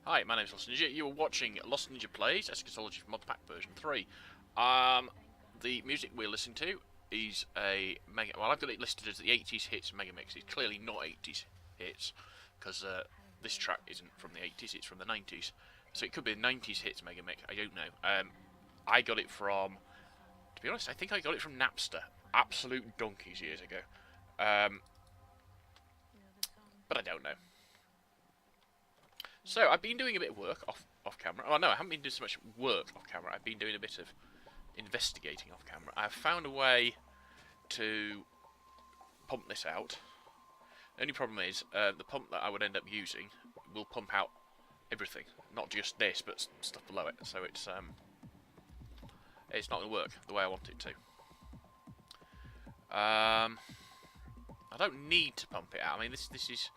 Hi, my name's Lost Ninja. You are watching Lost Ninja Plays Eskatologist Modpack version 3. The music we're listening to is a mega. Well, I've got it listed as the 80s hits mega mix. It's clearly not 80s hits because this track isn't from the 80s. It's from the 90s. So it could be a 90s hits mega mix. I don't know. I got it from. To be honest, I think I got it from Napster. Absolute donkeys years ago. But I don't know. So I've been doing a bit of work off camera. Oh no, I haven't been doing so much work off camera. I've been doing a bit of investigating off camera. I've found a way to pump this out. The only problem is the pump that I would end up using will pump out everything, not just this, but stuff below it. So it's not going to work the way I want it to. I don't need to pump it out. I mean, this is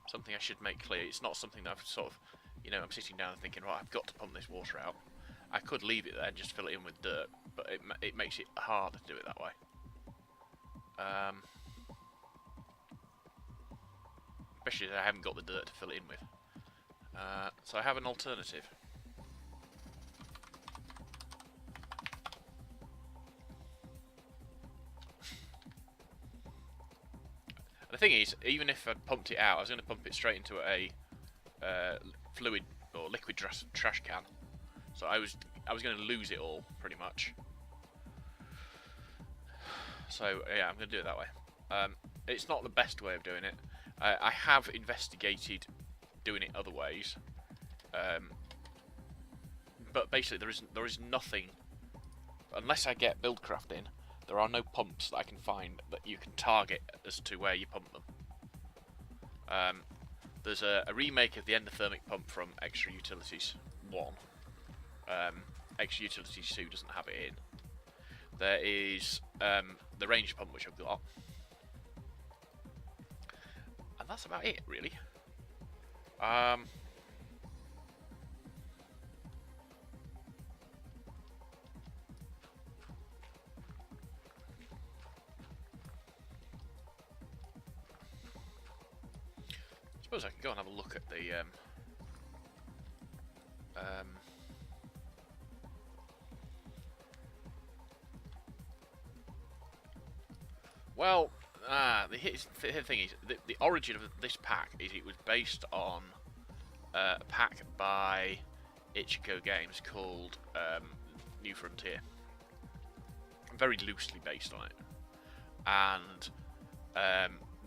something I should make clear. It's not something that I've sort of, I'm sitting down and thinking, right, I've got to pump this water out. I could leave it there and just fill it in with dirt, but it makes it harder to do it that way. Especially as I haven't got the dirt to fill it in with. So I have an alternative. The thing is, even if I'd pumped it out, I was going to pump it straight into a fluid or liquid trash can. So I was going to lose it all pretty much. So yeah, I'm going to do it that way. It's not the best way of doing it. I have investigated doing it other ways, but basically there is nothing unless I get Buildcraft in. There are no pumps that I can find that you can target as to where you pump them. There's a remake of the endothermic pump from Extra Utilities 1. Extra Utilities 2 doesn't have it in. There is the range pump, which I've got. And that's about it, really. I suppose I can go and have a look at the well, the thing is, the origin of this pack is it was based on a pack by Ichigo Games called New Frontier. Very loosely based on it, and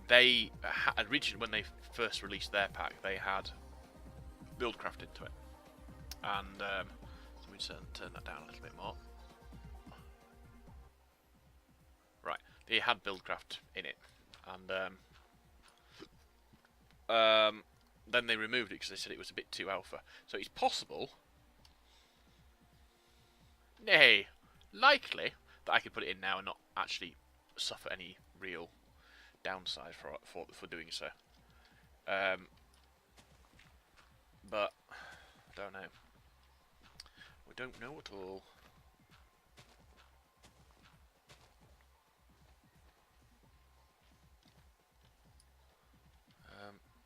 they originally, when they first released their pack, they had Buildcraft into it, and let me turn that down a little bit more. Right, they had Buildcraft in it, and then they removed it because they said it was a bit too alpha. So it's possible, nay, likely, that I could put it in now and not actually suffer any real downside for doing so. But don't know. We don't know at all.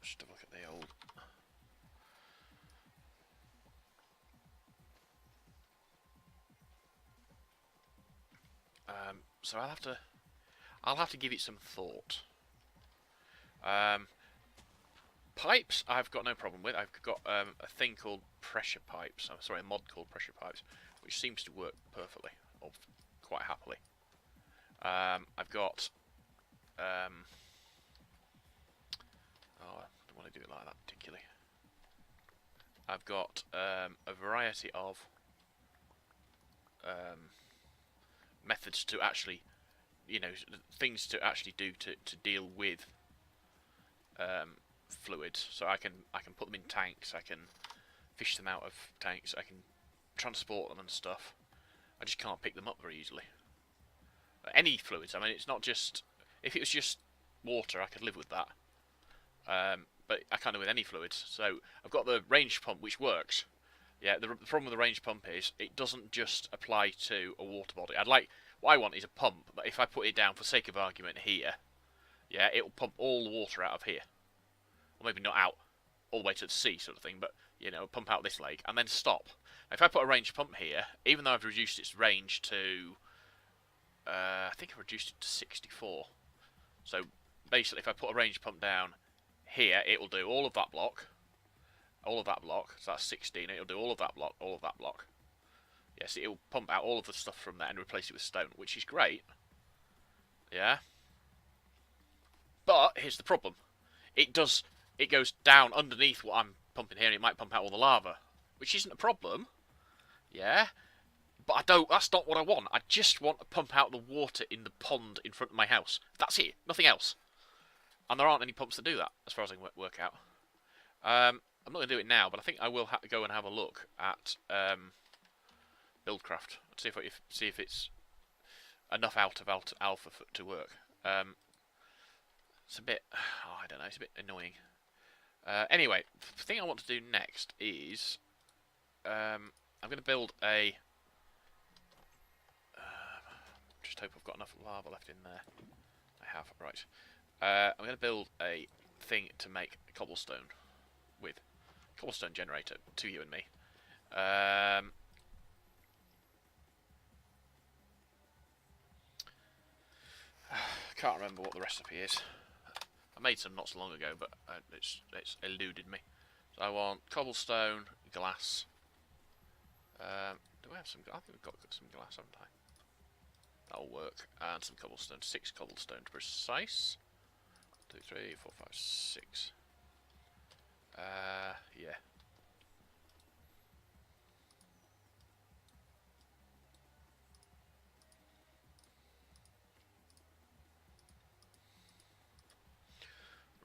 Just have a look at the old. So I'll have to give it some thought. Pipes, I've got no problem with. I've got a thing called pressure pipes. I'm sorry, a mod called pressure pipes, which seems to work perfectly, or quite happily. I've got. Oh, I don't want to do it like that particularly. I've got a variety of methods to actually, things to actually do to deal with fluids. So I can put them in tanks. I can fish them out of tanks. I can transport them and stuff. I just can't pick them up very easily. Any fluids. I mean, it's not just. If it was just water, I could live with that. But I can't do with any fluids. So I've got the range pump, which works. Yeah, the problem with the range pump is it doesn't just apply to a water body. What I want is a pump that if I put it down for sake of argument here, yeah, it'll pump all the water out of here. Or maybe not out all the way to the sea sort of thing, but you know, pump out this lake, and then stop. If I put a ranged pump here, even though I've reduced its range to, I think I've reduced it to 64. So basically, if I put a ranged pump down here, it will do all of that block, so that's 16. It'll do all of that block, all of that block. Yes, it will pump out all of the stuff from there and replace it with stone, which is great. Yeah. But here's the problem: it goes down underneath what I'm pumping here, and it might pump out all the lava, which isn't a problem. Yeah. But I don't. That's not what I want. I just want to pump out the water in the pond in front of my house. That's it. Nothing else. And there aren't any pumps that do that, as far as I can work out. I'm not going to do it now, but I think I will go and have a look at Buildcraft. See if it's enough out of alpha to work. It's a bit. Oh, I don't know. It's a bit annoying. Anyway, the thing I want to do next is I'm going to build a. Just hope I've got enough lava left in there. I have. Right. I'm going to build a thing to make cobblestone with. Cobblestone generator to you and me. Can't remember what the recipe is. I made some not so long ago, but it's eluded me. So I want cobblestone, glass. Do I have some? I think we've got some glass, haven't I? That'll work. And some cobblestone. 6 cobblestone to precise. 2, 3, 4, 5, 6. Yeah.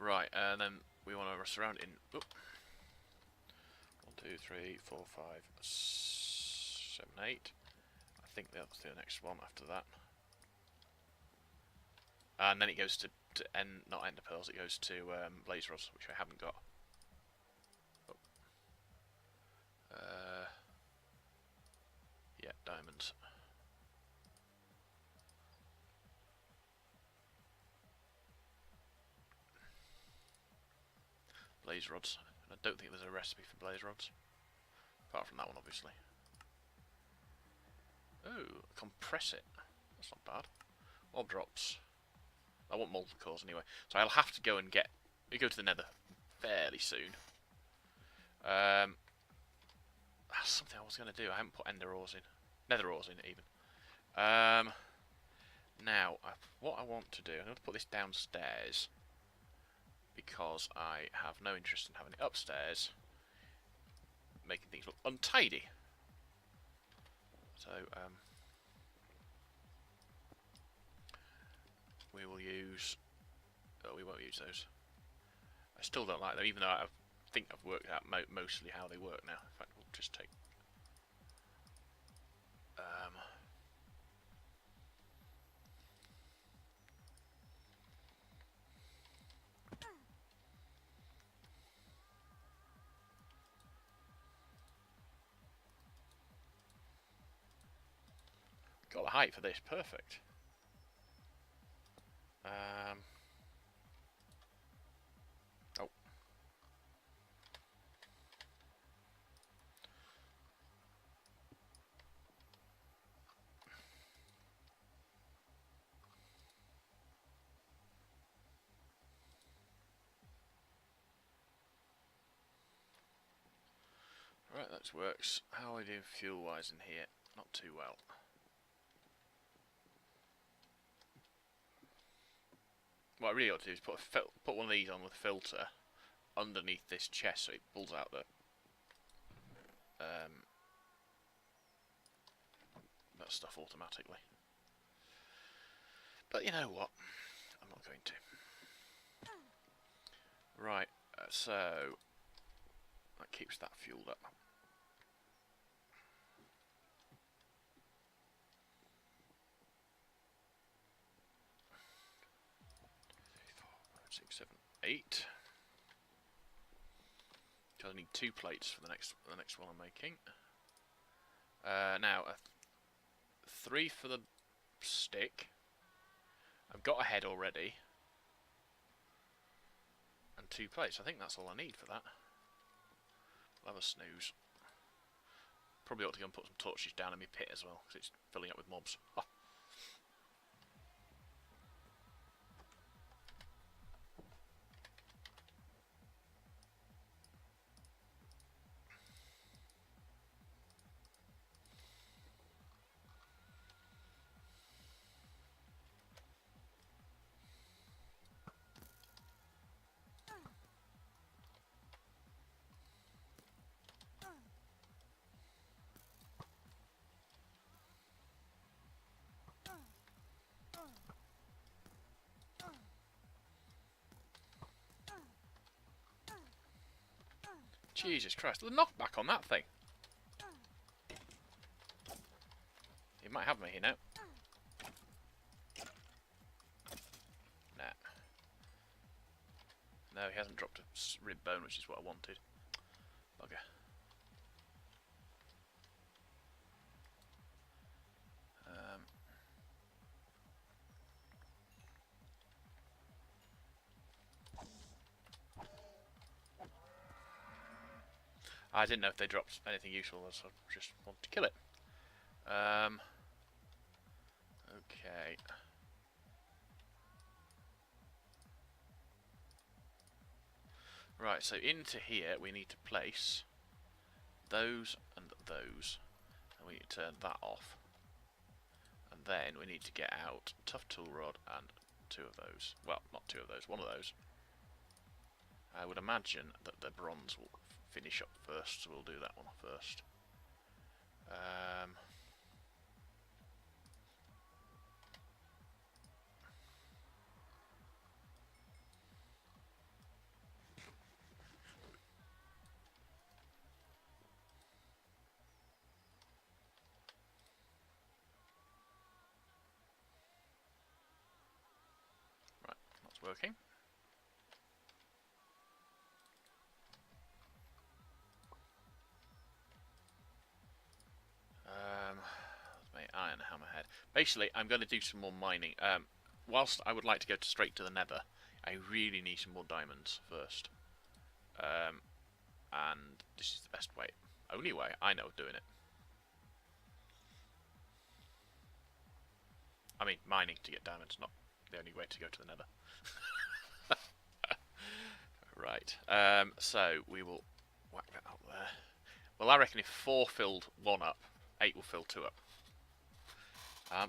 Right, and then we want to surround it in. Oop. 1, 2, 3, 4, 5, 7, 8. I think that's the next one after that. And then it goes to not ender pearls, it goes to blaze rods, which I haven't got. Oh. Yeah, diamonds. Blaze rods. I don't think there's a recipe for blaze rods. Apart from that one, obviously. Oh, compress it. That's not bad. Orb drops. I want molten cores anyway. So I'll have to go and go to the nether fairly soon. That's something I was going to do. I haven't put nether ores in even. Now, what I want to do, I'm going to put this downstairs. Because I have no interest in having it upstairs, making things look untidy. So we will use. Oh, we won't use those. I still don't like them, even though I think I've worked out mostly how they work now. In fact, we'll just take. Got the height for this, perfect. Oh. Right, that works. How are we doing fuel-wise in here? Not too well. What I really ought to do is put one of these on with a filter underneath this chest so it pulls out the that stuff automatically. But you know what? I'm not going to. Right, so that keeps that fueled up. Seven, 8. Because I need 2 plates for the next one I'm making. Now 3 for the stick. I've got a head already, and 2 plates. I think that's all I need for that. have a snooze. Probably ought to go and put some torches down in my pit as well, because it's filling up with mobs. Oh. Jesus Christ, the knockback on that thing. He might have me here now. Nah. No, he hasn't dropped a rib bone, which is what I wanted. Bugger. I didn't know if they dropped anything useful, so I just wanted to kill it. Okay. Right, so into here we need to place those and those. And we need to turn that off. And then we need to get out tough tool rod and 2 of those. Well, not 2 of those, 1 of those. I would imagine that the bronze will finish up first, so we'll do that one first. Right, that's working. Iron hammerhead. Basically, I'm going to do some more mining. Whilst I would like to go straight to the nether, I really need some more diamonds first. And this is the best way, only way I know of doing it. I mean, mining to get diamonds, not the only way to go to the nether. Right, so we will whack that up there. Well, I reckon if 4 filled 1 up, 8 will fill 2 up.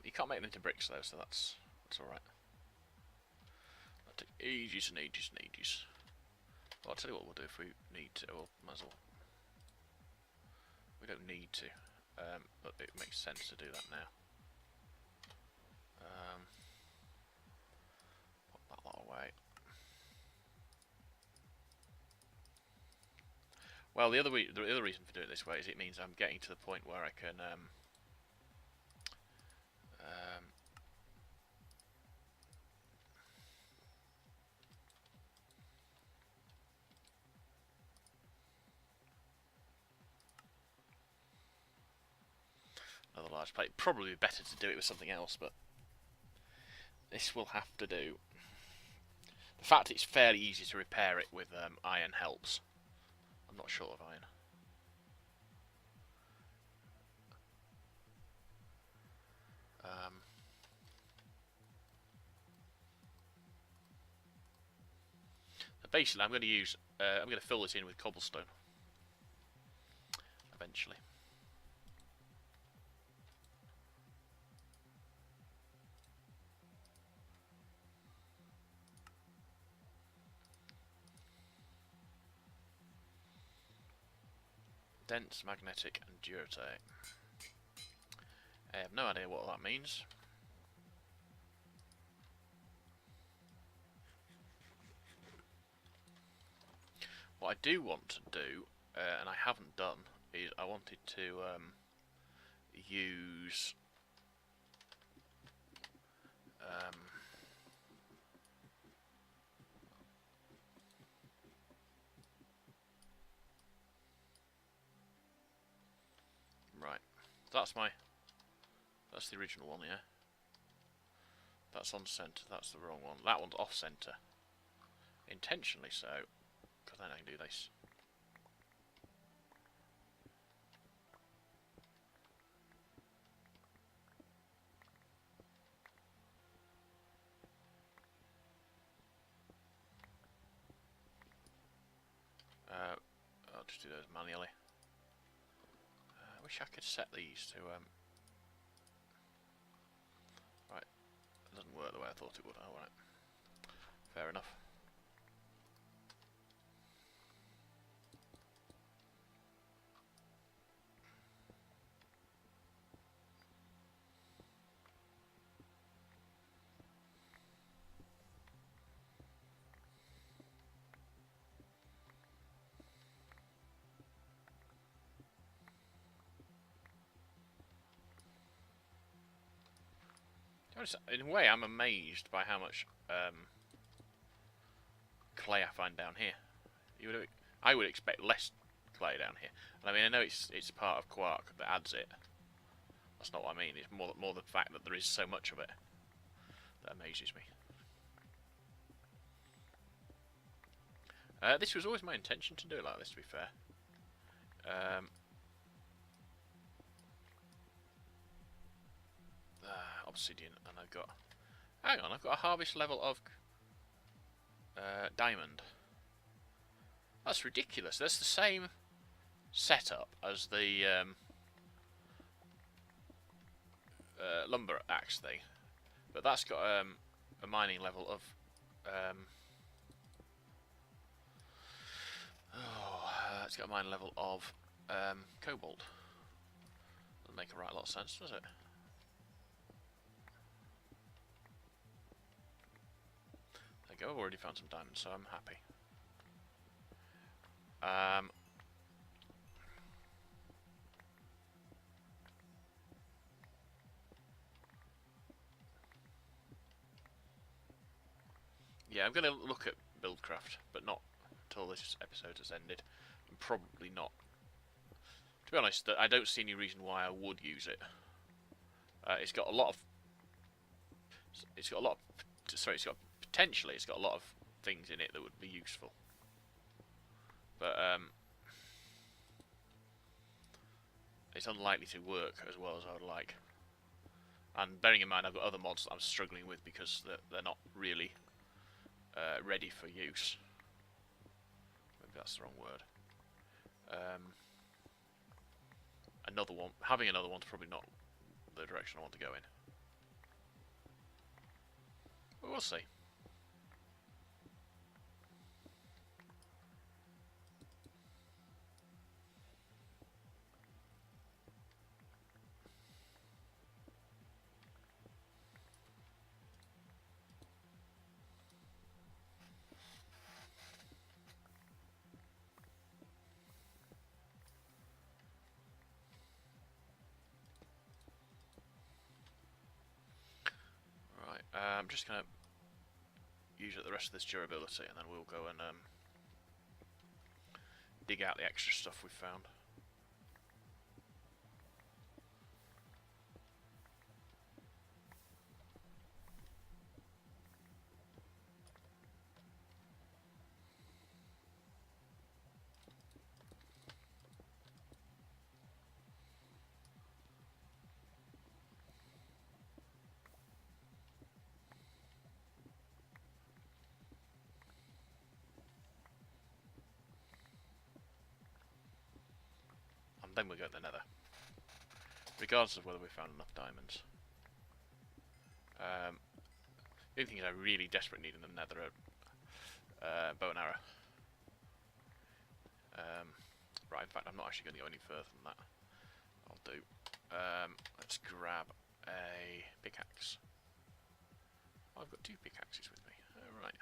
You can't make them into bricks though, so that's alright. That'll take ages and ages and ages. Well, I'll tell you what we'll do if we need to. Well, might as well. We don't need to, but it makes sense to do that now. Pop that lot away. Well, the other reason for doing it this way is it means I'm getting to the point where I can another large plate. Probably better to do it with something else, but this will have to do. The fact it's fairly easy to repair it with iron helps. I'm not short of iron. Basically, I'm going to use. I'm going to fill this in with cobblestone. Eventually. Dense, magnetic, and durite. I have no idea what that means. What I do want to do, and I haven't done, is I wanted to use right. That's the original one, yeah. That's on centre. That's the wrong one. That one's off centre, intentionally so, because then I can do this. those manually. I wish I could set these to right, it doesn't work the way I thought it would. Oh, right. Fair enough. In a way, I'm amazed by how much clay I find down here. I would expect less clay down here. And I mean, I know it's part of quark that adds it. That's not what I mean. It's more the fact that there is so much of it that amazes me. This was always my intention to do it like this, to be fair. Obsidian, and I've got... Hang on, I've got a harvest level of diamond. That's ridiculous. That's the same setup as the lumber axe thing, but that's got a mining level of it's got a mining level of cobalt. Doesn't make a right lot of sense, does it? There you go. I've already found some diamonds, so I'm happy. Yeah, I'm going to look at Buildcraft, but not until this episode has ended. And probably not. To be honest, I don't see any reason why I would use it. It's got a lot of... Potentially, it's got a lot of things in it that would be useful. But, it's unlikely to work as well as I would like. And bearing in mind, I've got other mods that I'm struggling with because they're not really ready for use. Maybe that's the wrong word. Having another one's probably not the direction I want to go in. But we'll see. I'm just going to use up the rest of this durability, and then we'll go and dig out the extra stuff we've found. Then we'll go to the nether, regardless of whether we found enough diamonds. The only thing I really desperately need in the nether are bow and arrow. Right, in fact, I'm not actually going to go any further than that. I'll do. Let's grab a pickaxe. Oh, I've got 2 pickaxes with me. Right.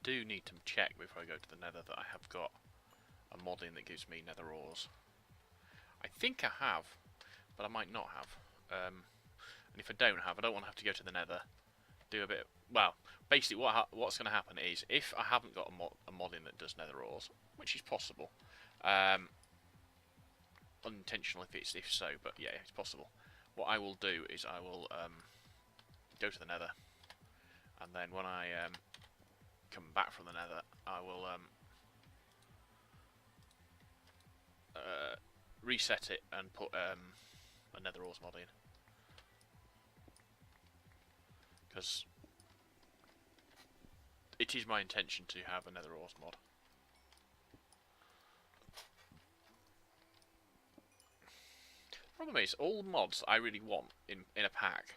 Do need to check before I go to the nether that I have got a mod in that gives me nether ores. I think I have, but I might not have. And if I don't want to have to go to the nether, do a bit... Well, basically what's going to happen is, if I haven't got a mod in that does nether ores, which is possible, unintentional if so, but yeah, it's possible. What I will do is I will go to the nether, and then when I come back from the nether, I will reset it and put a nether ores mod in, because it is my intention to have a nether ores mod. Problem is, all the mods I really want in a pack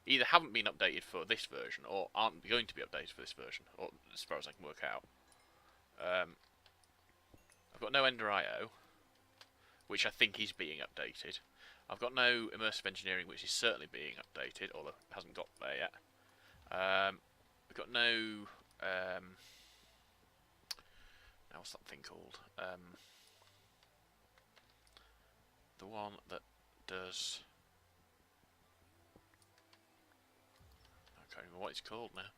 either haven't been updated for this version or aren't going to be updated for this version, or as far as I can work out. I've got no EnderIO, which I think is being updated. I've got no Immersive Engineering, which is certainly being updated, although it hasn't got there yet. I've got no... now what's that thing called? The one that does... I can't remember what it's called now.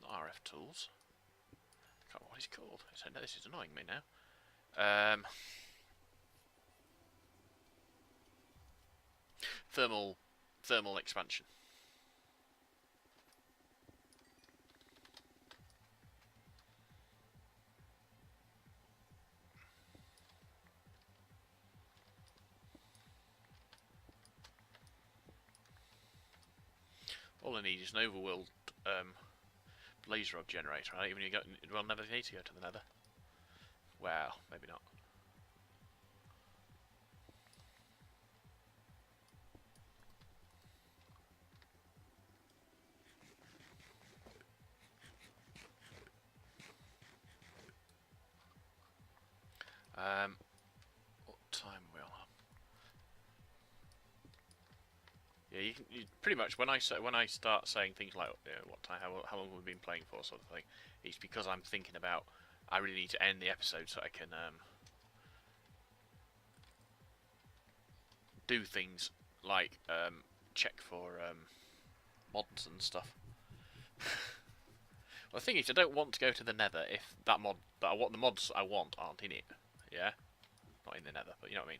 Not RF tools. I can't remember what it's called. No, this is annoying me now. Thermal expansion. All I need is an overworld blaze rod generator. I even well, never need to go to the nether. Well, maybe not. What time are we on? Yeah, you pretty much when I start saying things like what time, how long have we been playing for, sort of thing, it's because I'm thinking about I really need to end the episode so I can do things like check for mods and stuff. Well, the thing is, I don't want to go to the nether if the mods I want aren't in it. Yeah, not in the nether, but you know what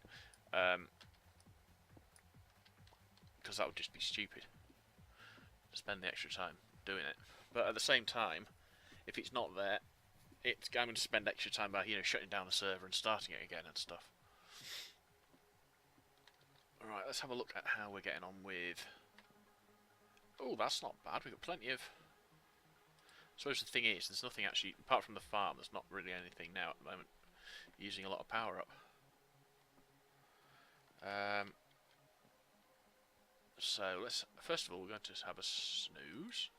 I mean. Because that would just be stupid to spend the extra time doing it. But at the same time, if it's not there, I'm going to spend extra time by shutting down the server and starting it again and stuff. Alright, let's have a look at how we're getting on with... Oh, that's not bad. We've got plenty of... I suppose the thing is, there's nothing actually, apart from the farm, there's not really anything now at the moment using a lot of power up. So let's, first of all, we're going to have a snooze.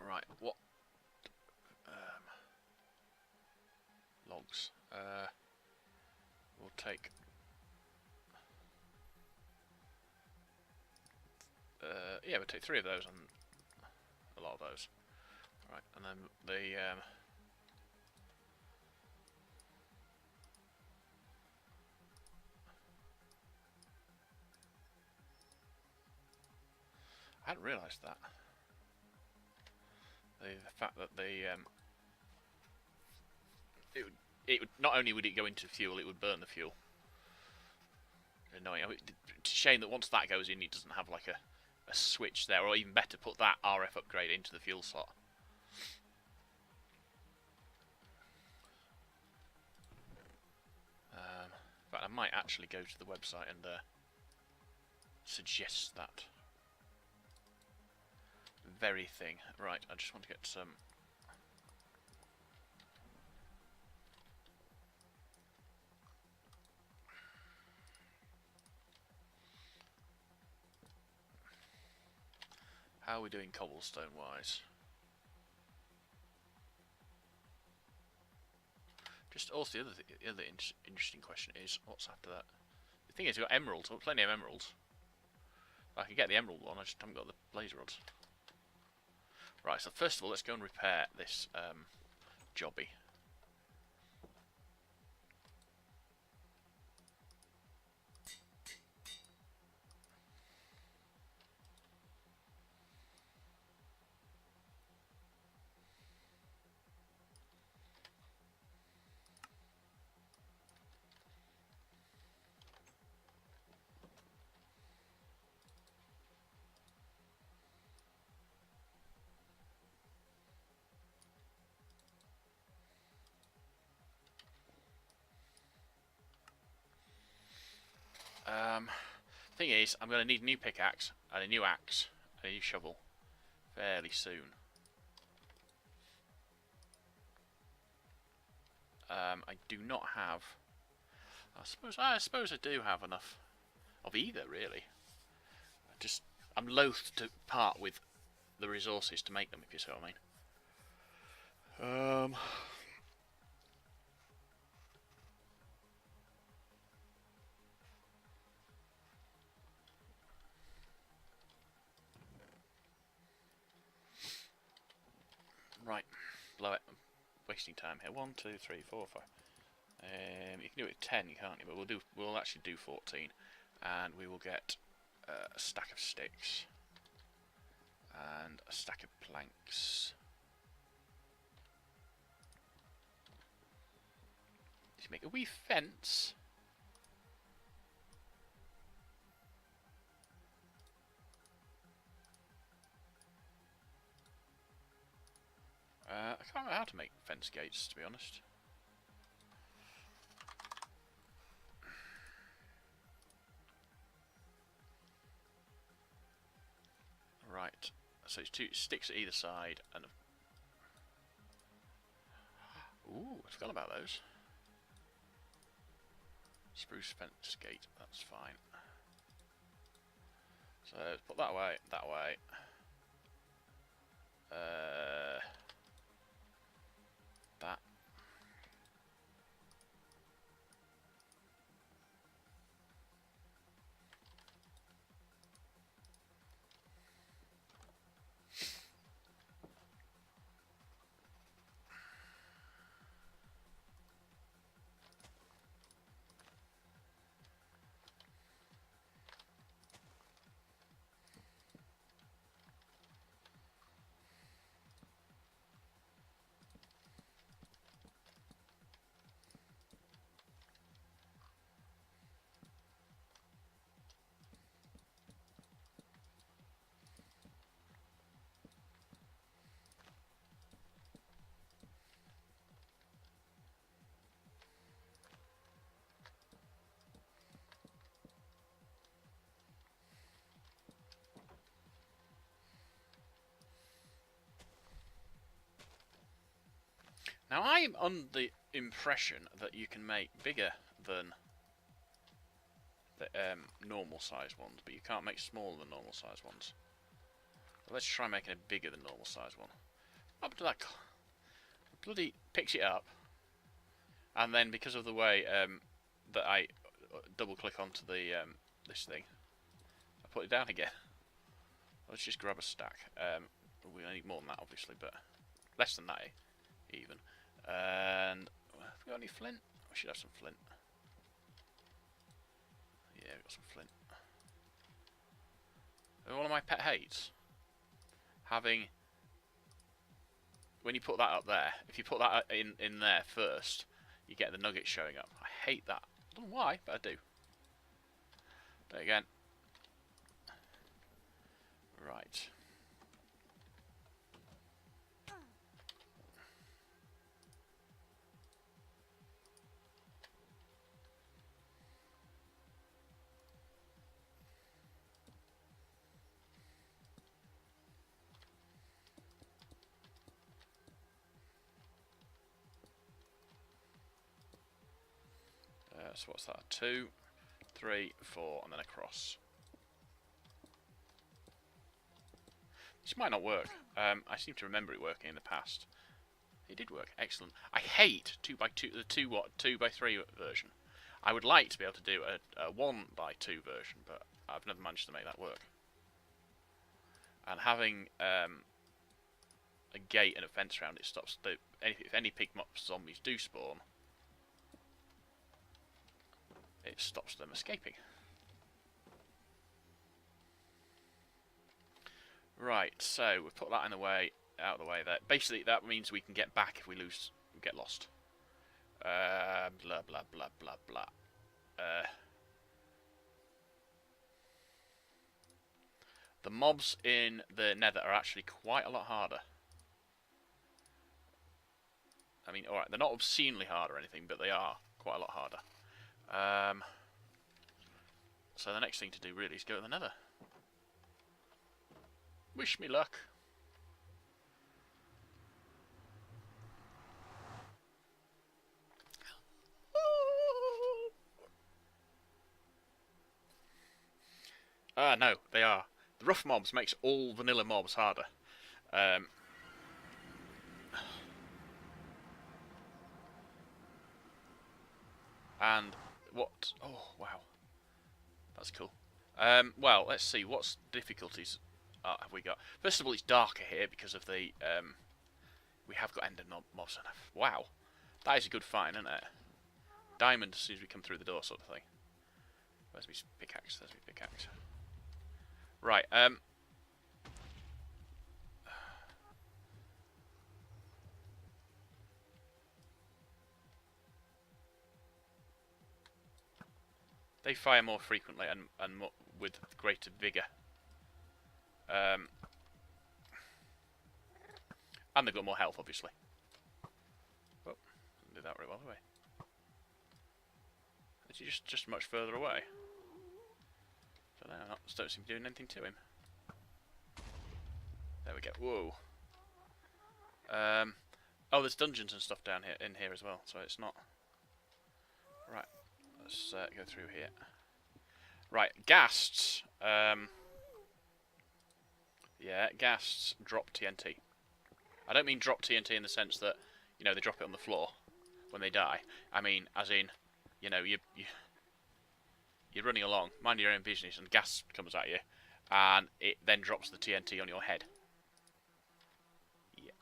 Right, what logs? We'll take yeah, we'll take 3 of those and a lot of those. Right, and then the I hadn't realised that. The fact that it would not only would it go into fuel, it would burn the fuel. Annoying. I mean, it's a shame that once that goes in, it doesn't have like a switch there, or even better, put that RF upgrade into the fuel slot. In fact, I might actually go to the website and suggest that very thing. Right, I just want to get some... How are we doing cobblestone wise? Just also the other interesting question is, what's after that? The thing is, we've got emeralds. We've got plenty of emeralds. I can get the emerald one, I just haven't got the blaze rods. Right, so first of all, let's go and repair this jobby. Thing is, I'm going to need a new pickaxe and a new axe and a new shovel fairly soon. I do not have. I suppose I do have enough of either, really. I'm loath to part with the resources to make them, if you see what I mean. Right, blow it. I'm wasting time here. 1, 2, 3, 4, 5. You can do it with 10, can't you? But we'll actually do 14, and we will get a stack of sticks and a stack of planks. To make a wee fence. I can't remember how to make fence gates, to be honest. Right, so it's 2 sticks at either side, and ooh, I forgot about those. Spruce fence gate, that's fine. So put that way, that way. That. Now I'm on the impression that you can make bigger than the normal size ones, but you can't make smaller than normal size ones. So let's try making it bigger than normal size one. Up to that, bloody picks it up, and then because of the way that I double click onto the this thing, I put it down again. Let's just grab a stack. We need more than that, obviously, but less than that even. And have we got any flint? We should have some flint. Yeah, we've got some flint. And one of my pet hates having, when you put that up there, if you put that in there first, you get the nuggets showing up. I hate that. I don't know why, but I do. But again. Right. So what's that? 2, 3, 4, and then a cross. This might not work. I seem to remember it working in the past. It did work. Excellent. I hate 2x2, the 2x3 version. I would like to be able to do a 1x2 version, but I've never managed to make that work. And having a gate and a fence around it stops if any pig mob zombies do spawn, it stops them escaping. Right, so we've put that in the way, out of the way there. Basically, that means we can get back if we get lost. Blah blah blah blah blah. The mobs in the Nether are actually quite a lot harder. I mean, alright, they're not obscenely hard or anything, but they are quite a lot harder. So the next thing to do really is go to the Nether. Wish me luck. No, they are. The rough mobs makes all vanilla mobs harder. And what? Oh, wow. That's cool. Well, let's see. What difficulties have we got? First of all, it's darker here because of the... we have got ender mobs. Wow. That is a good find, isn't it? Diamond as soon as we come through the door, sort of thing. Where's my pickaxe? There's my pickaxe. Right, they fire more frequently and more, with greater vigour. And they've got more health, obviously. Oh, didn't do that very well, did we? Is he just much further away? I don't know, don't seem to be doing anything to him. There we go. Whoa. Oh, there's dungeons and stuff down here, in here as well, so it's not... Right, let's go through here. Right, ghasts. Yeah, ghasts drop TNT. I don't mean drop TNT in the sense that, you know, they drop it on the floor when they die. I mean, as in, you know, you're running along, mind your own business, and gas comes at you, and it then drops the TNT on your head. Yeah.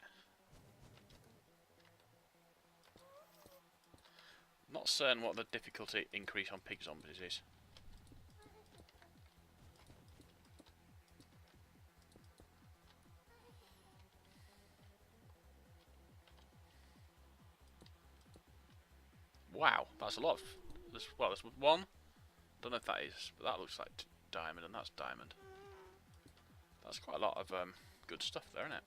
Not certain what the difficulty increase on pig zombies is. Wow, that's a lot. There's one. Don't know if that is, but that looks like diamond, and that's diamond. That's quite a lot of good stuff there, isn't it?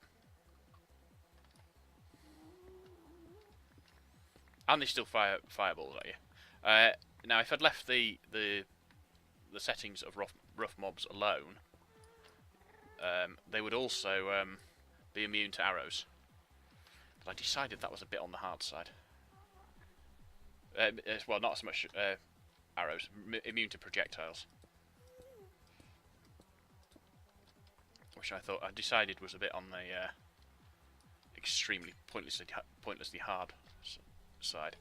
And they still fire fireballs at you. Now, if I'd left the settings of rough mobs alone, they would also be immune to arrows. But I decided that was a bit on the hard side. Well, not as much arrows. Immune to projectiles. Which I decided was a bit on the extremely pointlessly hard side.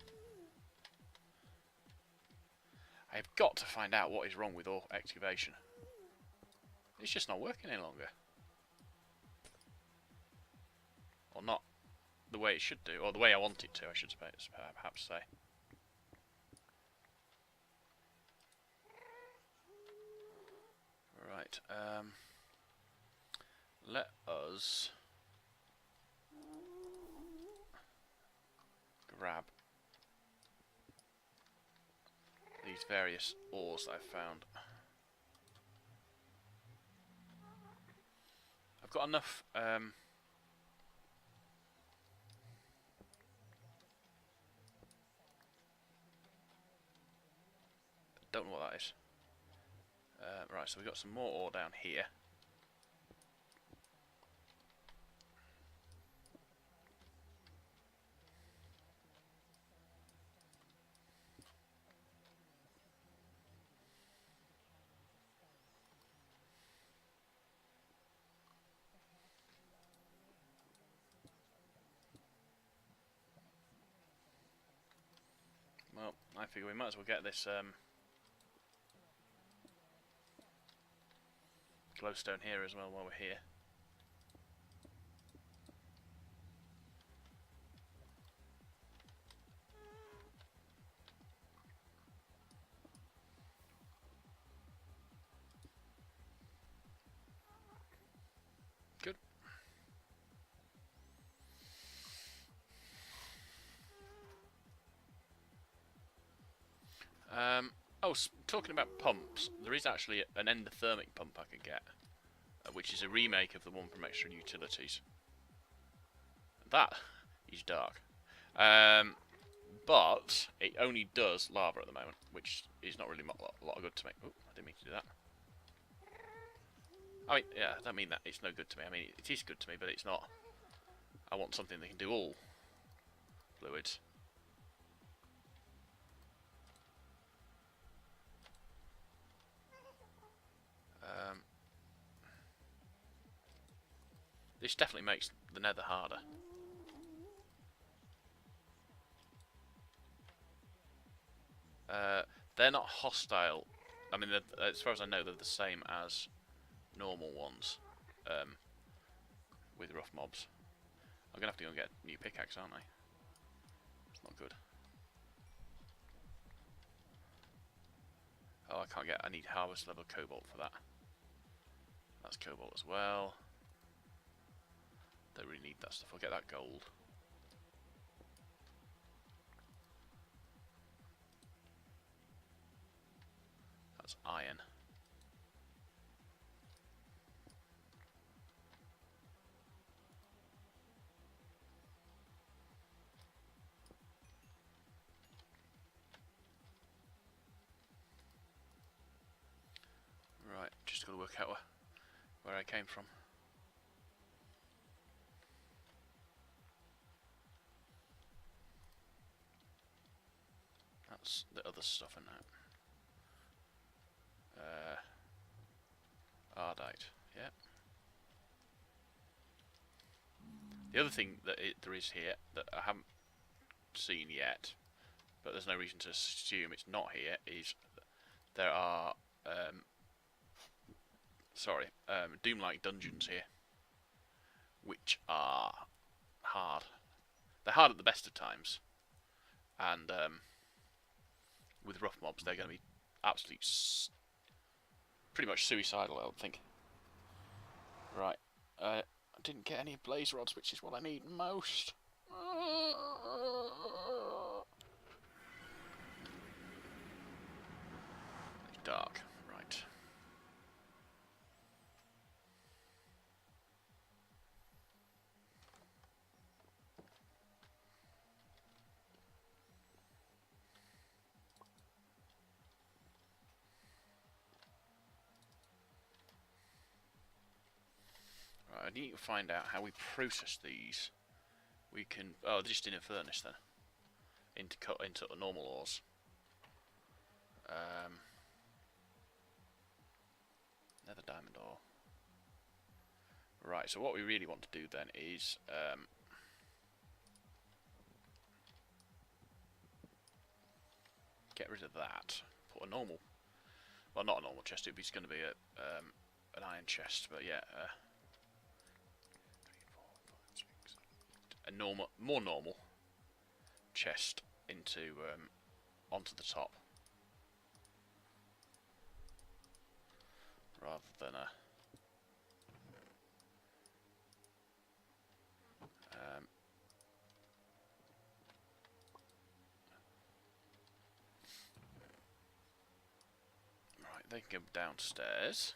I have got to find out what is wrong with all excavation. It's just not working any longer. Or not the way it should do, or the way I want it to, I should perhaps say. Right, let us grab these various ores that I've found. I've got enough don't know what that is. Right, so we've got some more ore down here. Well, I figure we might as well get this glowstone here as well while we're here. was talking about pumps. There is actually an endothermic pump I could get, which is a remake of the one from Extra Utilities. That is dark. But it only does lava at the moment, which is not really a lot of good to me. Oh, I didn't mean to do that. I mean, yeah, I don't mean that it's no good to me. I mean, it is good to me, but it's not. I want something that can do all fluids. This definitely makes the nether harder. They're not hostile. I mean, as far as I know, they're the same as normal ones with rough mobs. I'm going to have to go and get a new pickaxe, aren't I? It's not good. Oh, I can't get... I need harvest level cobalt for that. That's cobalt as well. Don't really need that stuff. I'll get that gold. That's iron. Right, just got to work out where I came from. That's the other stuff in that. Ardite, yeah. The other thing that there is here that I haven't seen yet, but there's no reason to assume it's not here, is there are Doom-like dungeons here, which are hard. They're hard at the best of times, and with rough mobs they're going to be absolutely pretty much suicidal, I would think. Right, I didn't get any blaze rods, which is what I need most. It's dark, right. I need to find out how we process these. We can... Oh, just in a furnace then. Into normal ores. Nether diamond ore. Right, so what we really want to do then is... get rid of that. Put a normal... Well, not a normal chest, it's going to be an iron chest, but yeah... a more normal chest into onto the top, rather than a right. They can go downstairs.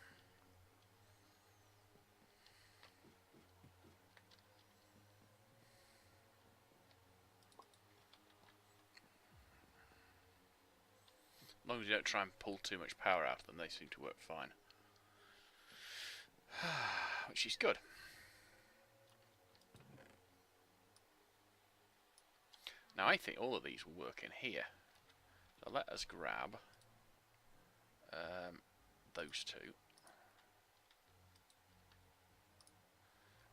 As long as you don't try and pull too much power out of them, they seem to work fine. Which is good. Now I think all of these will work in here. So let us grab those two.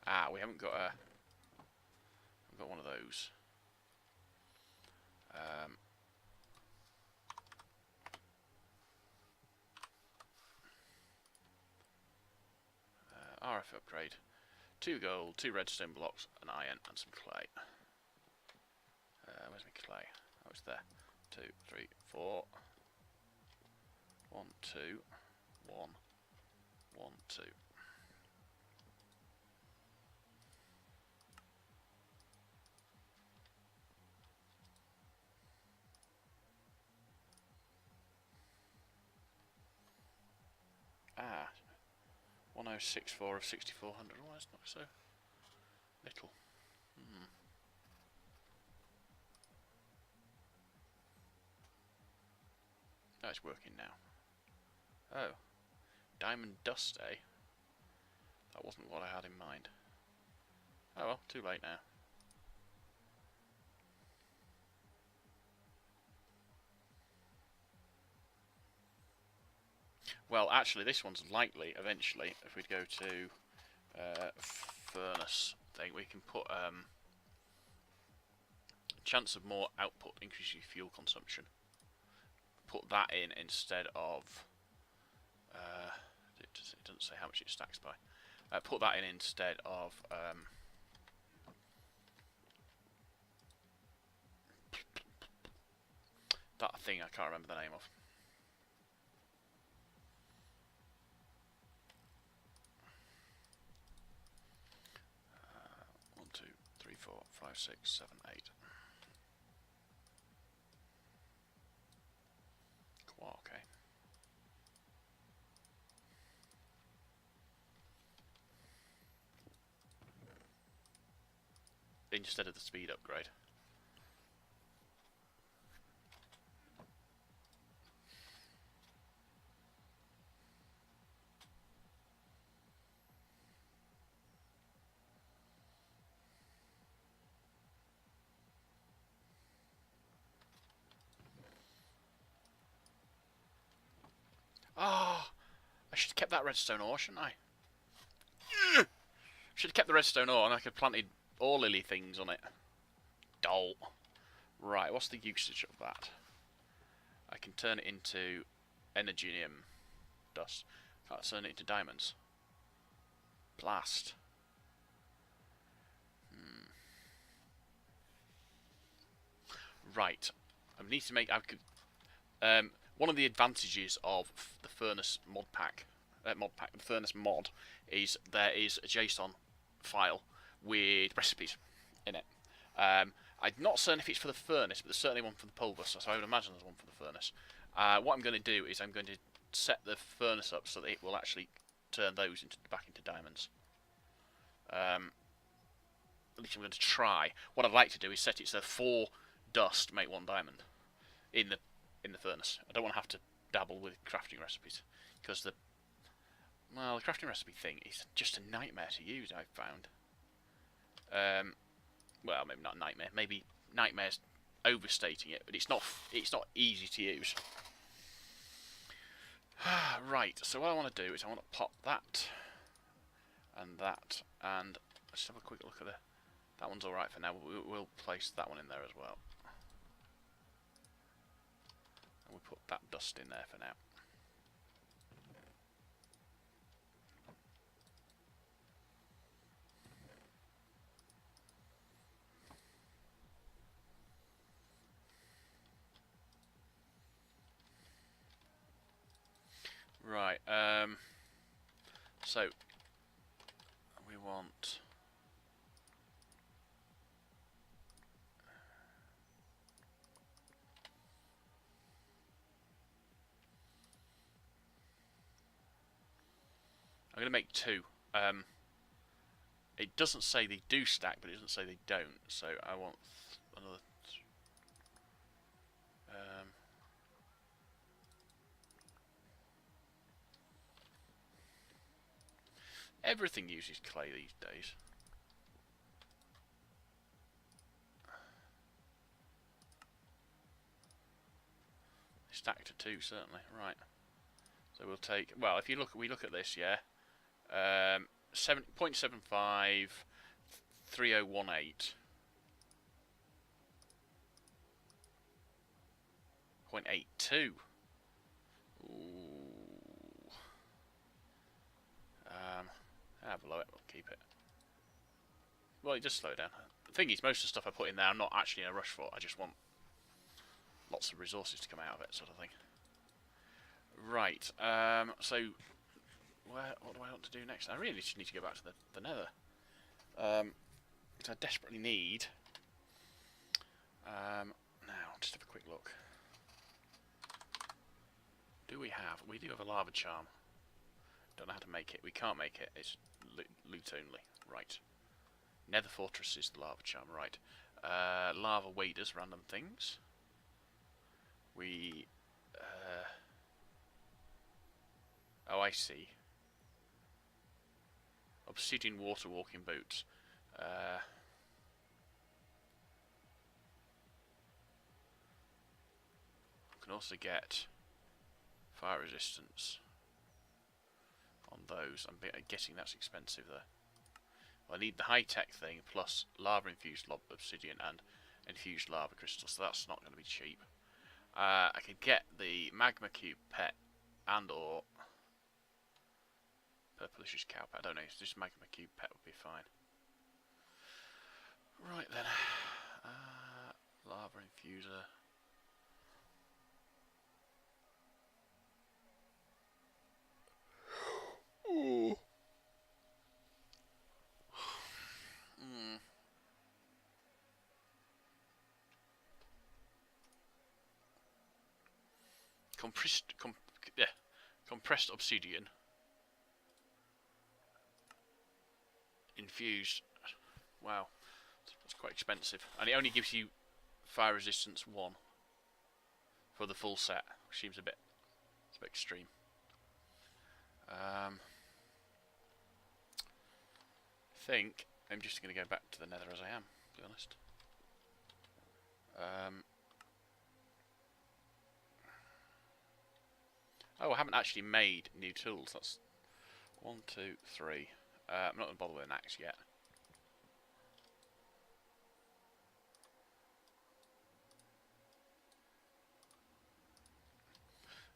Ah, we haven't got one of those. RF upgrade. 2 gold, 2 redstone blocks, an iron, and some clay. Where's my clay? Oh, it's there. 2, 3, 4. 1, 2. 1. 1, 2. 1064 of 6400. Oh, that's not so little. Oh, it's working now. Oh. Diamond dust, eh? That wasn't what I had in mind. Oh well, too late now. Well, actually, this one's likely, eventually, if we go to furnace thing, we can put chance of more output increases fuel consumption. Put that in instead of... it doesn't say how much it stacks by. Put that in instead of... that thing I can't remember the name of. One, two, three, four, five, six, seven, eight. Okay. Instead of the speed upgrade. Ah, I should have kept that redstone ore, shouldn't I? Should have kept the redstone ore and I could have planted ore lily things on it. Dole. Right, what's the usage of that? I can turn it into energium dust. Can't turn it into diamonds. Blast. Right. I need to make... one of the advantages of the furnace Modpack, the furnace mod, is there is a JSON file with recipes in it. I'm not certain if it's for the furnace, but there's certainly one for the pulver, so I would imagine there's one for the furnace. What I'm going to do is I'm going to set the furnace up so that it will actually turn those back into diamonds. At least I'm going to try. What I'd like to do is set it so 4 dust make 1 diamond in the furnace. I don't want to have to dabble with crafting recipes because the crafting recipe thing is just a nightmare to use. I've found. Well, maybe not nightmare. Maybe nightmare's overstating it, but it's not easy to use. Right. So what I want to do is I want to pop that and that, and let's have a quick look at that one's all right for now. We'll place that one in there as well. And we'll put that dust in there for now. Right, so we want I'm going to make 2. It doesn't say they do stack, but it doesn't say they don't, so I want another... everything uses clay these days. They stack to 2, certainly. Right. So we'll take... well, if you look, we look at this, yeah. 0.75, 3018. 0.82. Ooh. Below it, we'll keep it. Well, it does slow down. The thing is, most of the stuff I put in there, I'm not actually in a rush for. I just want lots of resources to come out of it, sort of thing. Right. So, what do I want to do next? I really just need to go back to the Nether. Because I desperately need. Now, just have a quick look. Do we have? We do have a lava charm. Don't know how to make it. We can't make it. It's loot only. Right. Nether Fortress is the lava charm. Right. Lava waders, random things. We... oh, I see. Obsidian water walking boots. Can also get fire resistance on those. I'm guessing that's expensive there. Well, I need the high-tech thing plus lava-infused obsidian and infused lava crystals, so that's not going to be cheap. I could get the magma cube pet and or purplicious cow pet. I don't know, this magma cube pet would be fine. Right then, lava infuser. Ooh. Compressed obsidian. Infused. Wow, that's quite expensive. And it only gives you fire resistance 1 for the full set, which seems a bit extreme. I think I'm just going to go back to the nether as I am, to be honest. Oh, I haven't actually made new tools. That's 1, 2, 3. I'm not going to bother with an axe yet.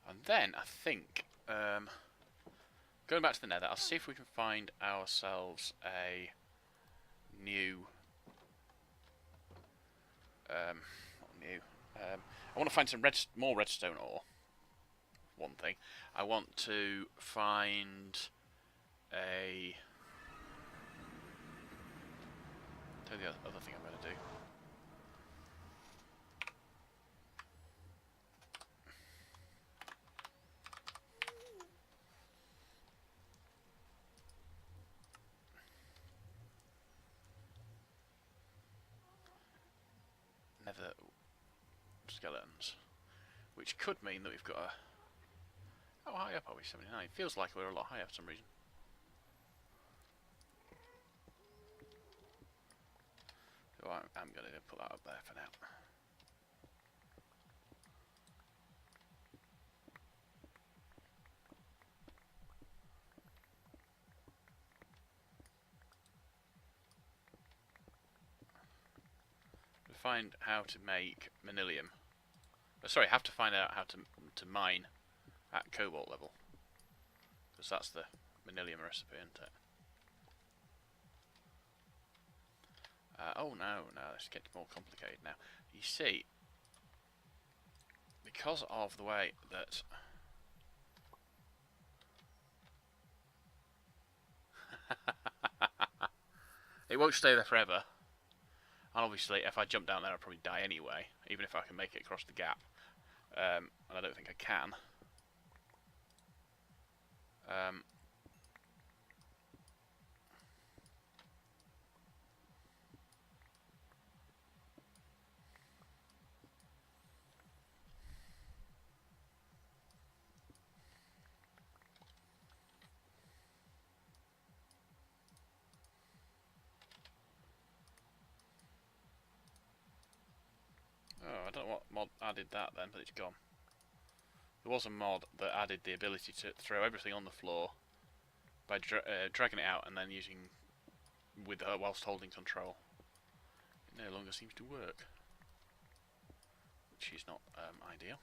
And then I think, going back to the nether, I'll see if we can find ourselves a new... I want to find some more redstone ore. One thing. I want to find a... Tell you the other thing I'm going to do. Nether skeletons, which could mean that we've got a... How high up are we? 79. Feels like we're a lot higher for some reason. So I'm going to put that up there for now. Find how to make manilium. Sorry, have to find out how to mine at cobalt level, because that's the manilium recipe, isn't it? Oh no, this gets more complicated now. You see, because of the way that it won't stay there forever. And obviously, if I jump down there, I'll probably die anyway, even if I can make it across the gap. And I don't think I can. Oh, I don't know what mod added that then, but it's gone. There was a mod that added the ability to throw everything on the floor by dragging it out and then using with whilst holding control. It no longer seems to work, which is not ideal.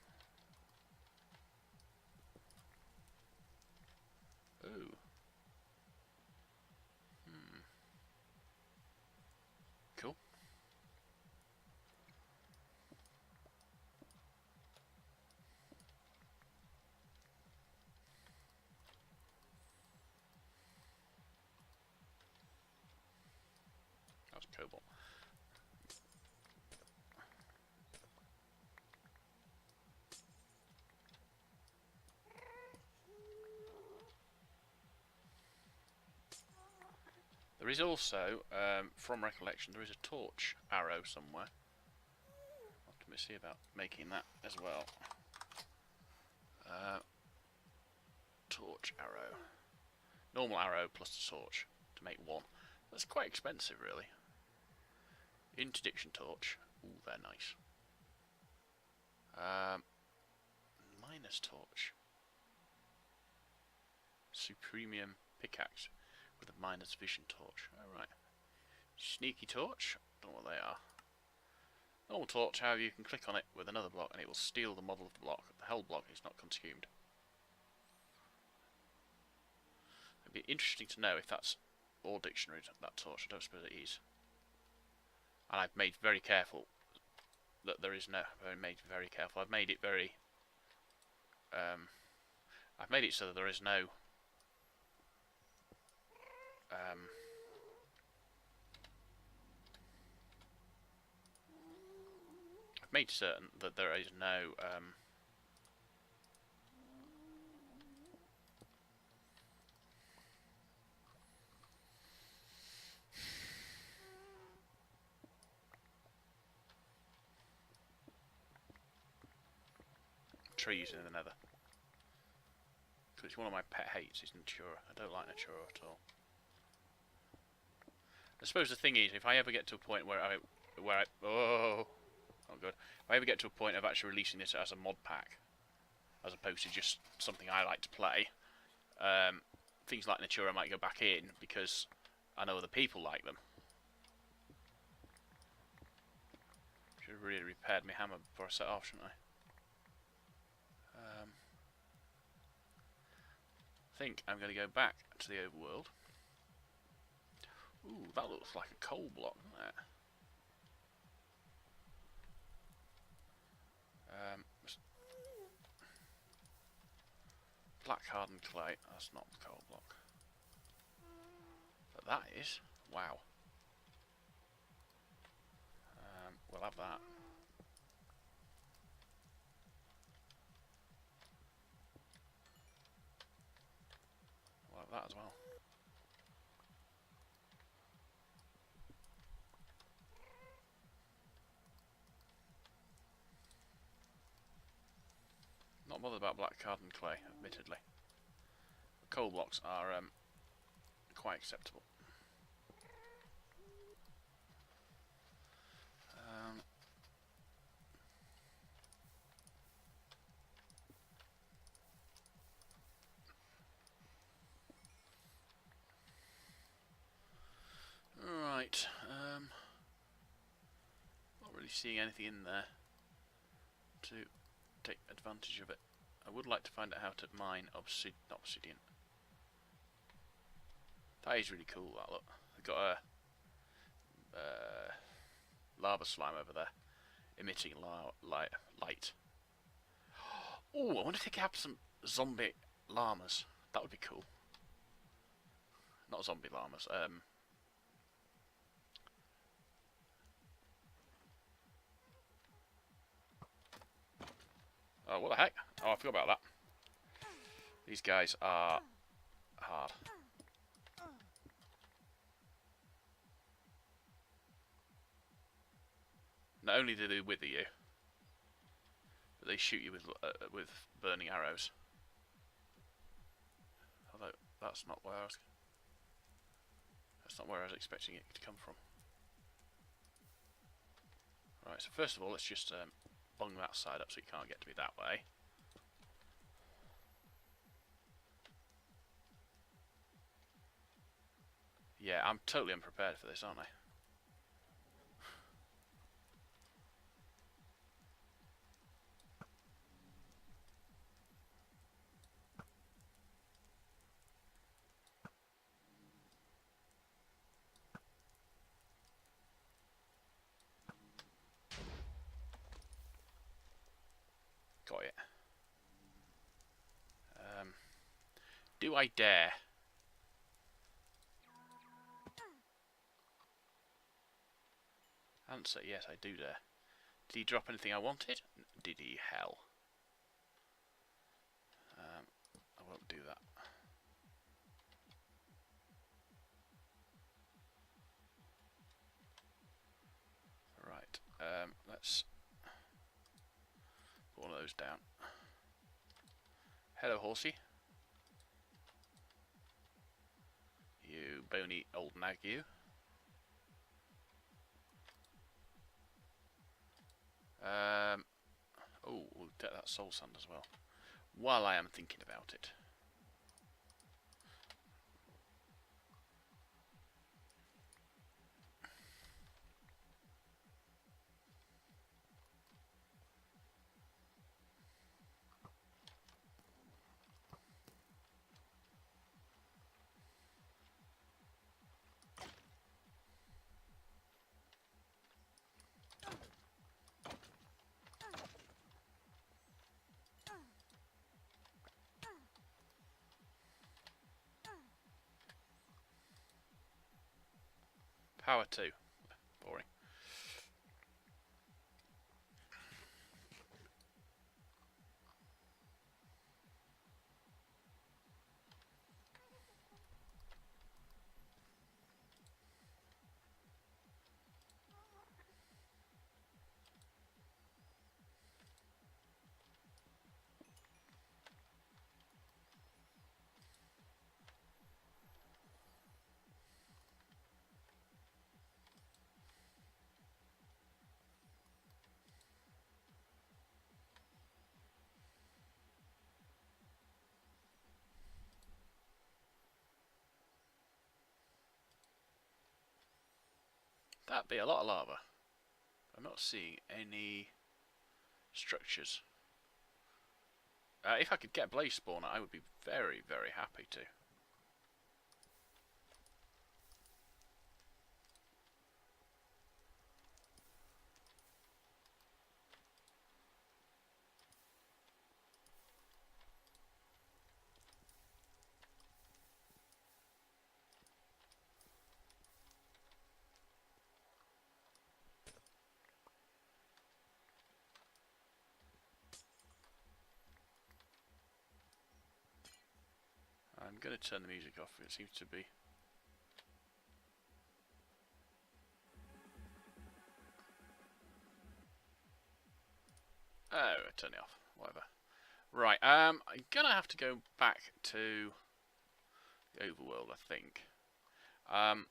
Ooh. Cool. That's cobalt. There is also, from recollection, there is a torch arrow somewhere. Let me see about making that as well. Torch arrow. Normal arrow plus the torch to make one. That's quite expensive, really. Interdiction torch. Ooh, they're nice. Miner's torch. Supremium pickaxe with a miner's vision torch. Alright. Sneaky torch. Don't know what they are. Normal torch, however, you can click on it with another block and it will steal the model of the block. The whole block is not consumed. It'd be interesting to know if that's all dictionary, that torch. I don't suppose it is. And I've made very careful that there is no. I've made very careful. I've made it very. I've made it so that there is no. I've made certain that there is no. Trees in the nether. Because it's one of my pet hates is Natura. I don't like Natura at all. I suppose the thing is, if I ever get to a point where I oh good. If I ever get to a point of actually releasing this as a mod pack, as opposed to just something I like to play, things like Natura might go back in because I know other people like them. Should have really repaired my hammer before I set off, shouldn't I? I think I'm going to go back to the overworld. Ooh, that looks like a coal block, doesn't it? Black hardened clay. That's not the coal block. But that is. Wow. We'll have that. We'll have that as well. Not bothered about black hardened clay, admittedly. The coal blocks are quite acceptable. Right. Not really seeing anything in there to take advantage of it. I would like to find out how to mine obsidian. That is really cool, that look. They've got a lava slime over there, emitting light. Oh, I wonder if they could have some zombie llamas. That would be cool. Not zombie llamas, oh, what the heck? Oh, I forgot about that. These guys are hard. Not only do they wither you, but they shoot you with burning arrows. Although that's not where I was expecting it to come from. Right. So first of all, let's just bung that side up so you can't get to me that way. Yeah, I'm totally unprepared for this, aren't I? Got it. Do I dare? Answer, yes, I do dare. Did he drop anything I wanted? Did he? Hell. I won't do that. Let's put one of those down. Hello, horsey. You bony old nag, you. Oh, we'll get that soul sand as well. While I am thinking about it. Power 2. Boring. That'd be a lot of lava. I'm not seeing any structures. If I could get blaze spawner, I would be very, very happy to. I'm going to turn the music off. It seems to be... Oh, I turned it off. Whatever. Right, I'm going to have to go back to the overworld, I think. I'm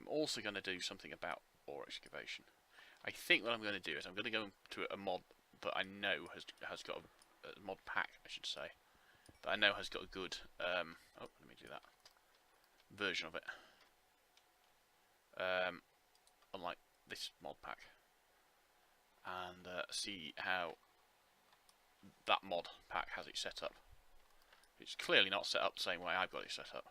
also going to do something about ore excavation. I think what I'm going to do is I'm going to go to a mod that I know has got a mod pack, I should say, that I know has got a good oh, let me do that version of it, unlike this mod pack, and see how that mod pack has it set up. It's clearly not set up the same way I've got it set up.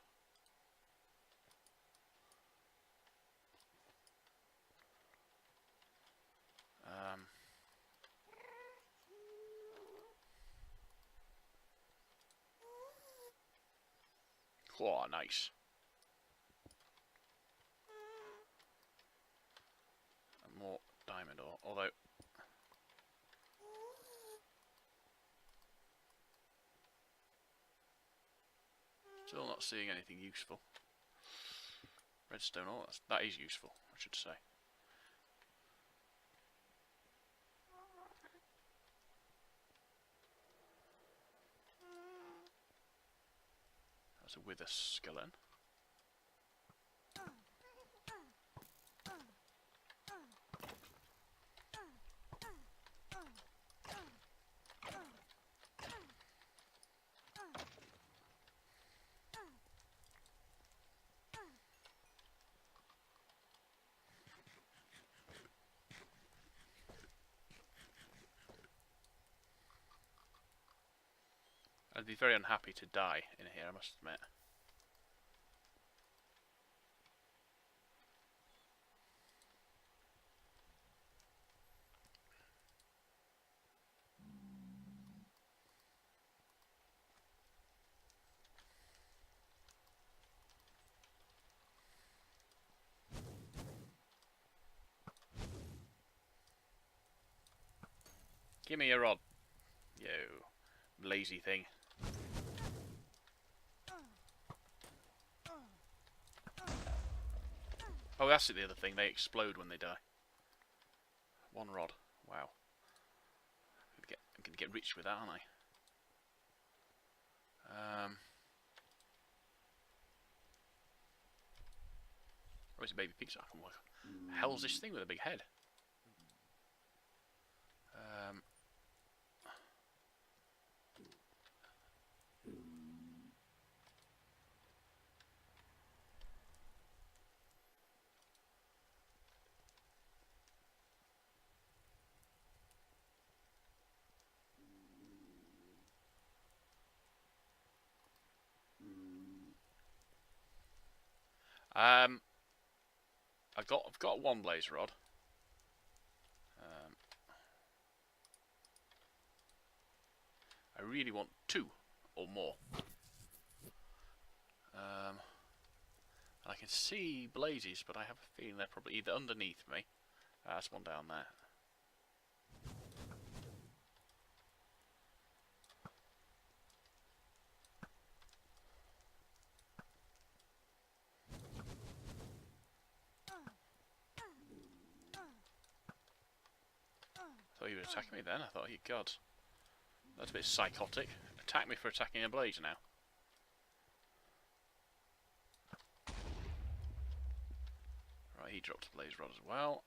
Oh, nice. And more diamond ore, although still not seeing anything useful. Redstone ore, that is useful, I should say. That's a wither skeleton. I'd be very unhappy to die in here, I must admit. Give me a rod, you lazy thing. Oh, that's the other thing. They explode when they die. 1 rod. Wow. I'm gonna get rich with that, aren't I? Where's the baby pig so I can work on? The hell's this thing with a big head? I've got 1 blaze rod. I really want 2 or more. I can see blazes, but I have a feeling they're probably either underneath me. There's one down there. I thought he would attack me then. I thought, oh, God. That's a bit psychotic. Attack me for attacking a blaze now. Right, he dropped a blaze rod as well.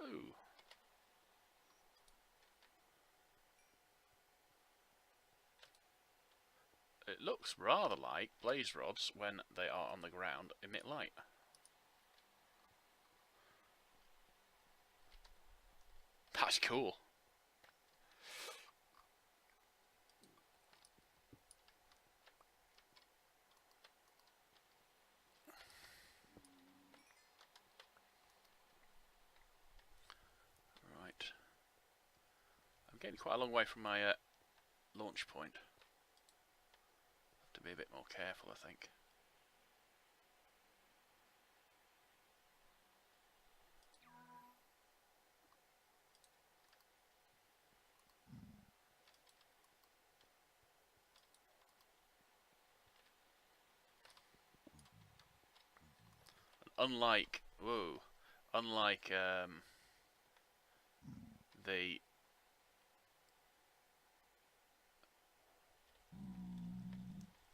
Ooh. It looks rather like blaze rods, when they are on the ground, emit light. That's cool. Right. I'm getting quite a long way from my launch point. Have to be a bit more careful, I think. Unlike the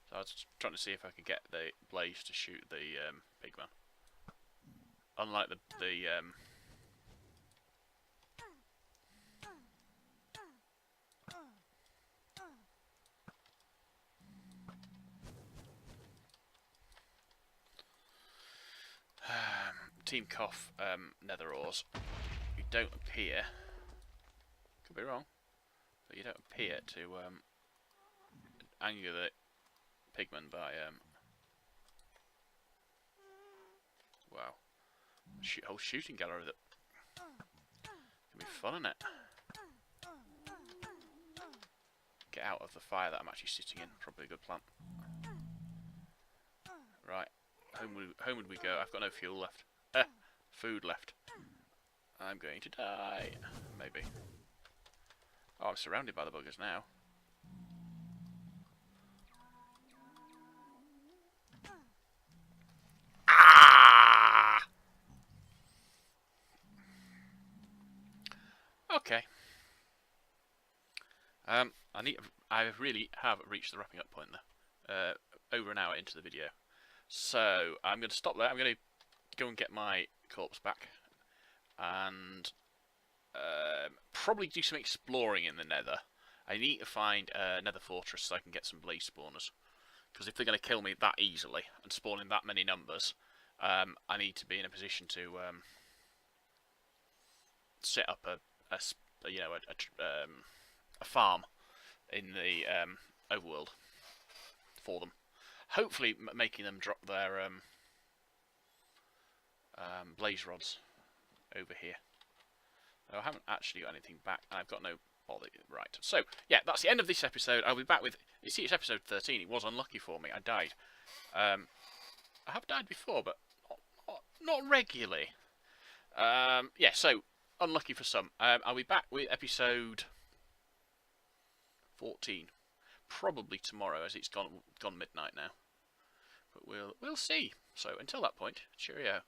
so I was trying to see if I could get the blaze to shoot the pigman. Unlike the Team Cough nether ores, you don't appear, could be wrong, but you don't appear to anger the pigman by wow, whole shooting gallery that can be fun, isn't it? Get out of the fire that I'm actually sitting in, probably a good plan. Right, homeward we go. I've got no fuel left. Food left. I'm going to die. Maybe. Oh, I'm surrounded by the buggers now. Ah! Okay. I really have reached the wrapping up point there. Over an hour into the video. So, I'm going to stop there. I'm going to go and get my corpse back. And probably do some exploring in the nether. I need to find a nether fortress so I can get some blaze spawners. Because if they're going to kill me that easily and spawn in that many numbers, I need to be in a position to set up a farm in the overworld for them. Hopefully making them drop their blaze rods over here. I haven't actually got anything back, and I've got no bother. Right, so yeah, that's the end of this episode. I'll be back with, you see, it's episode 13. It was unlucky for me. I died. I have died before, but not regularly. Yeah, so unlucky for some. I'll be back with episode 14, probably tomorrow, as it's gone midnight now. But we'll see. So until that point, cheerio.